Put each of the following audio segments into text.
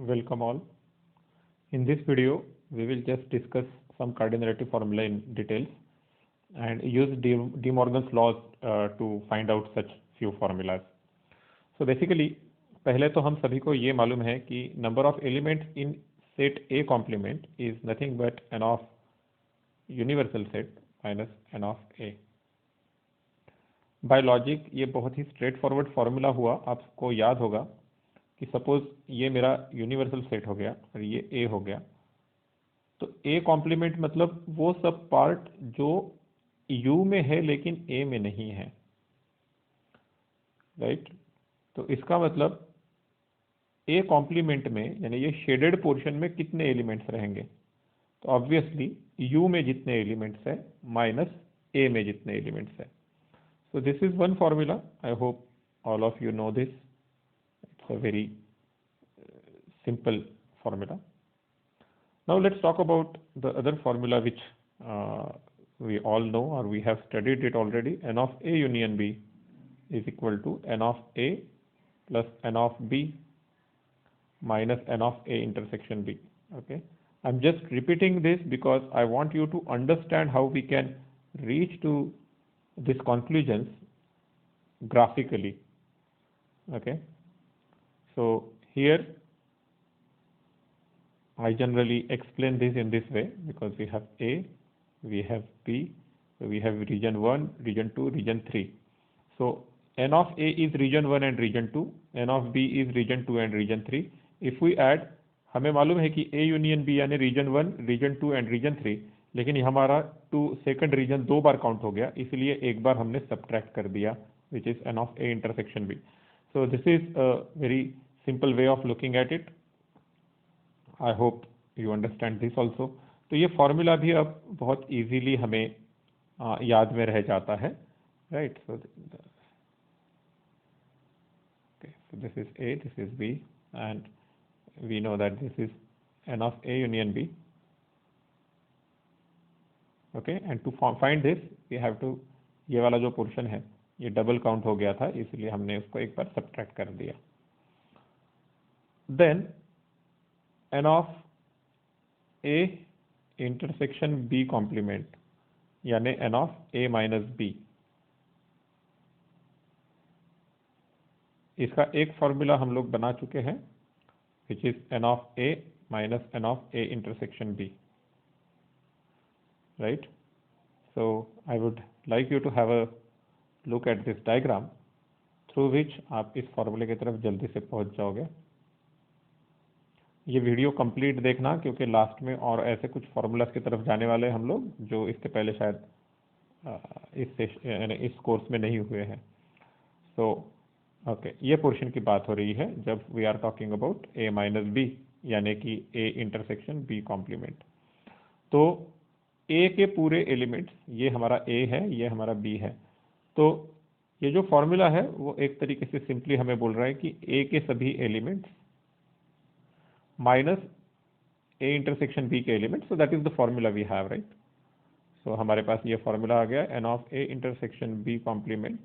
Welcome all. In this video, we will just discuss some cardinality formula in details and use De Morgan's laws to find out such few formulas. So basically, पहले तो हम सभी को ये मालूम है कि number of elements in set A complement is nothing but n of universal set minus n of A. By logic ये बहुत ही स्ट्रेट फॉरवर्ड फॉर्मूला हुआ, आपको याद होगा कि सपोज ये मेरा यूनिवर्सल सेट हो गया और ये ए हो गया, तो ए कॉम्प्लीमेंट मतलब वो सब पार्ट जो यू में है लेकिन ए में नहीं है, राइट। तो इसका मतलब ए कॉम्प्लीमेंट में यानी ये शेडेड पोर्शन में कितने एलिमेंट्स रहेंगे, तो ऑब्वियसली यू में जितने एलिमेंट्स है माइनस ए में जितने एलिमेंट्स है. So this is one formula. I hope all of you know this. It's a very simple formula. Now let's talk about the other formula which we all know or we have studied it already. N of A union B is equal to N of A plus N of B minus N of A intersection B. Okay. I'm just repeating this because I want you to understand how we can reach to these conclusions graphically. Okay, so here I generally explain this in this way because we have A, we have B, we have region 1, region 2, region 3. So N of A is region 1 and region 2, N of B is region 2 and region 3. If we add, हमें मालूम है कि A union B यानी region 1, region 2 and region 3, लेकिन ये हमारा second reason दो बार count हो गया, इसलिए एक बार हमने सब्ट्रैक्ट कर दिया, which is n of A intersection B. So this is a very simple way of looking at it. I hope you understand this also. तो ये फॉर्मूला भी अब बहुत इजीली हमें याद में रह जाता है, right. So this is A, this is B and we know that this is n of A union B. Okay, and to find this we have to, ये वाला जो पोर्शन है ये डबल काउंट हो गया था, इसलिए हमने उसको एक बार सब्ट्रैक्ट कर दिया. Then n of A intersection B complement यानी n of A minus B, इसका एक फॉर्मूला हम लोग बना चुके हैं which is n of A minus n of A intersection B, right. So I would like you to have a look at this diagram through which आप इस फॉर्मूले की तरफ जल्दी से पहुंच जाओगे. ये वीडियो कंप्लीट देखना क्योंकि लास्ट में और ऐसे कुछ फॉर्मूलाज की तरफ जाने वाले हम लोग जो इससे पहले शायद इस कोर्स में नहीं हुए हैं. सो ओके, ये पोर्शन की बात हो रही है जब we are talking about A minus B यानी कि ए इंटरसेक्शन बी कॉम्प्लीमेंट. तो ए के पूरे एलिमेंट्स, ये हमारा ए है, ये हमारा बी है, तो ये जो फॉर्मूला है वो एक तरीके से सिंपली हमें बोल रहा है कि ए के सभी elements minus A intersection B के elements. So that is the formula we have, right. सो हमारे पास ये फॉर्मूला आ गया, n of A intersection B complement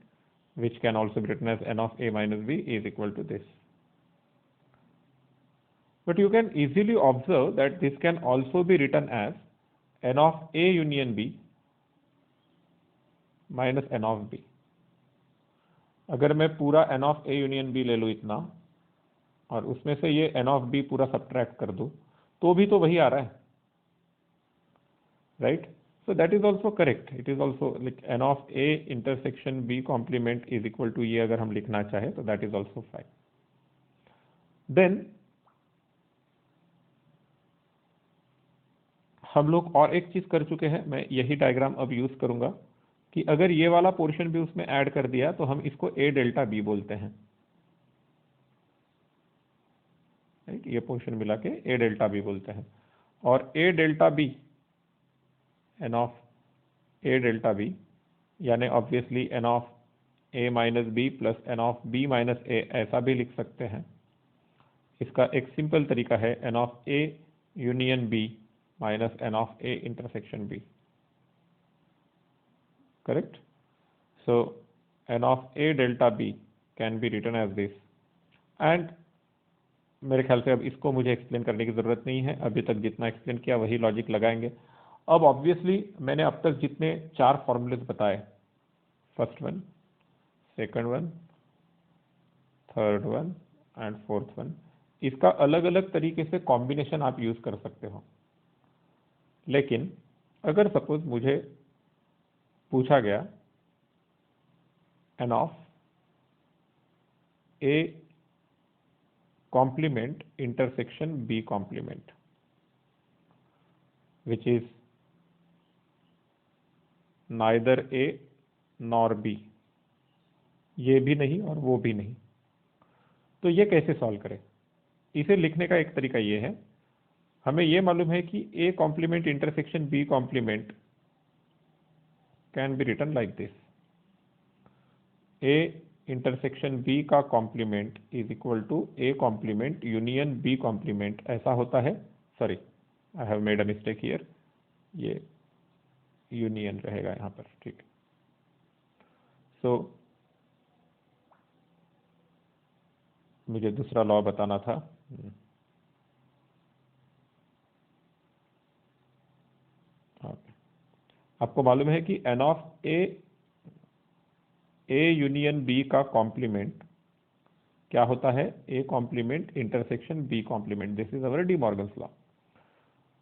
which can also be written as n of A minus B is equal to this. But you can easily observe that this can also be written as n of A union B minus n of B. अगर मैं पूरा n of A union B ले लूँ इतना और उसमें से ये n of B पूरा सब्ट्रैक्ट कर दूँ तो भी तो वही आ रहा है, right. So that is also correct. It is also like n of A intersection B complement is equal to ये अगर हम लिखना चाहे तो that is also fine. Then हम लोग और एक चीज कर चुके हैं, मैं यही डायग्राम अब यूज करूंगा कि अगर ये वाला पोर्शन भी उसमें ऐड कर दिया तो हम इसको ए डेल्टा बी बोलते हैं, राइट. ये पोर्शन मिला के ए डेल्टा बी बोलते हैं. और A delta B, n of A delta B यानी obviously n of A minus B plus n of B minus A, ऐसा भी लिख सकते हैं. इसका एक सिंपल तरीका है n of A union B minus n of A intersection B, correct. So n of A delta B can be written as this, and मेरे ख्याल से अब इसको मुझे एक्सप्लेन करने की ज़रूरत नहीं है, अभी तक जितना एक्सप्लेन किया वही लॉजिक लगाएंगे। अब ऑब्वियसली मैंने अब तक जितने 4 फॉर्मूलेज बताए, first one, second one, third one and fourth one, इसका अलग अलग तरीके से कॉम्बिनेशन आप यूज़ कर सकते हो। लेकिन अगर सपोज मुझे पूछा गया n of A complement intersection B complement, which is neither A nor B, ये भी नहीं और वो भी नहीं, तो ये कैसे सॉल्व करें? इसे लिखने का एक तरीका ये है, हमें ये मालूम है कि A complement intersection B complement can be written like this, A intersection B का complement is equal to A complement union B complement, ऐसा होता है। Sorry, I have made a mistake here, ये यूनियन रहेगा यहाँ पर, ठीक है। सो मुझे दूसरा लॉ बताना था। आपको मालूम है कि n of A union B का कॉम्प्लीमेंट क्या होता है? A complement intersection B complement, this is our De Morgan's law.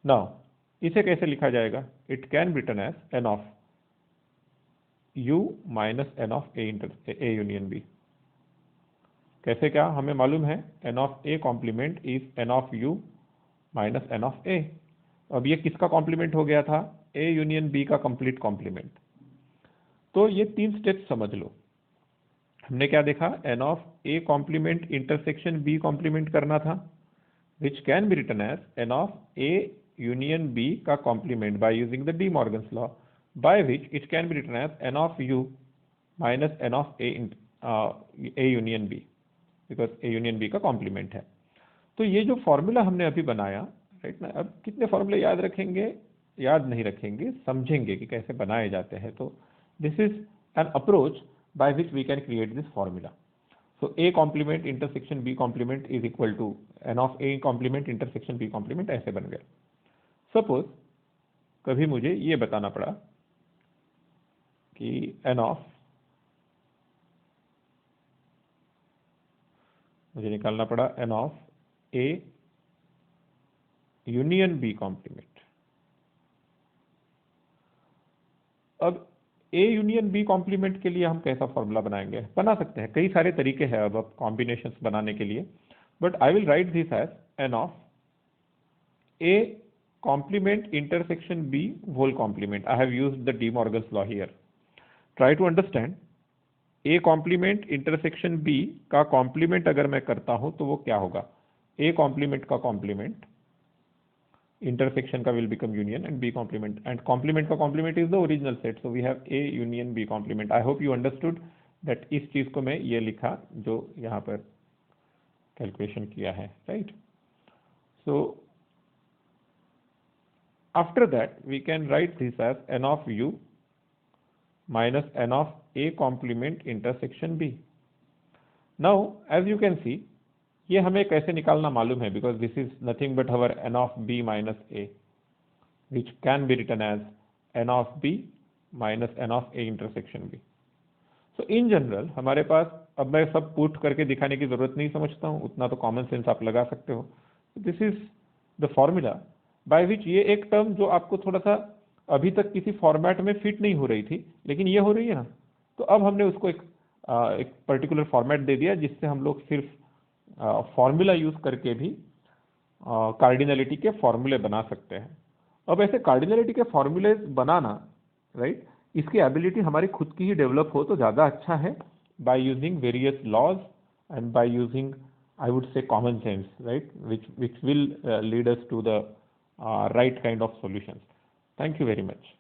Now इसे कैसे लिखा जाएगा? It can be written as n of U minus n of A union B. कैसे क्या? हमें मालूम है n of A complement is n of U minus n of A. अब ये किसका कॉम्प्लीमेंट हो गया था? ए यूनियन बी का कंप्लीट कॉम्प्लीमेंट। तो ये 3 स्टेप्स समझ लो। हमने क्या देखा? N of A complement intersection B complement करना था, which can be written as n of A union B का complement by using the De Morgan's law, by which it can be written as n of U minus n of A union B, because A union B का complement है। तो ये जो formula हमने अभी बनाया, right ना, अब कितने फॉर्मूले याद रखेंगे? याद नहीं रखेंगे, समझेंगे कि कैसे बनाए जाते हैं। तो this is an approach by which we can create this formula. So A complement intersection B complement is equal to n of A complement intersection B complement, ऐसे बन गया। Suppose कभी मुझे ये बताना पड़ा कि n of, मुझे निकालना पड़ा n of A union B complement। अब ए यूनियन बी कॉम्प्लीमेंट के लिए हम कैसा फॉर्मूला बनाएंगे? बना सकते हैं, कई सारे तरीके हैं अब कॉम्बिनेशंस बनाने के लिए, but I will write this as n of A complement intersection B whole complement. I have used the De Morgan's law here. Try to understand, A complement intersection B का कॉम्प्लीमेंट अगर मैं करता हूं तो वो क्या होगा? ए कॉम्प्लीमेंट का कॉम्प्लीमेंट intersection का will become union and B complement, and complement का complement is the original set, so we have A union B complement. I hope you understood that इस चीज को मैं ये लिखा जो यहाँ पर कैलकुलेशन किया है, right? So after that we can write this as n of u minus n of A complement intersection B. Now as you can see, ये हमें कैसे निकालना मालूम है, because this is nothing but our n of B minus A, which can be written as n of B minus n of A intersection B. So in general हमारे पास, अब मैं सब पुट करके दिखाने की जरूरत नहीं समझता हूँ, उतना तो कॉमन सेंस आप लगा सकते हो। This is the formula by which, ये एक टर्म जो आपको थोड़ा सा अभी तक किसी फॉर्मेट में फिट नहीं हो रही थी, लेकिन ये हो रही है ना, तो अब हमने उसको एक पर्टिकुलर फॉर्मेट दे दिया जिससे हम लोग सिर्फ फॉर्मूला यूज करके भी कार्डिनलिटी के फॉर्मूले बना सकते हैं। अब ऐसे कार्डिनलिटी के फॉर्मूले बनाना, राइट, इसकी एबिलिटी हमारी खुद की ही डेवलप हो तो ज़्यादा अच्छा है, by using various laws and by using, I would say, common sense, right, which will lead us to the right kind of solutions. Thank you very much.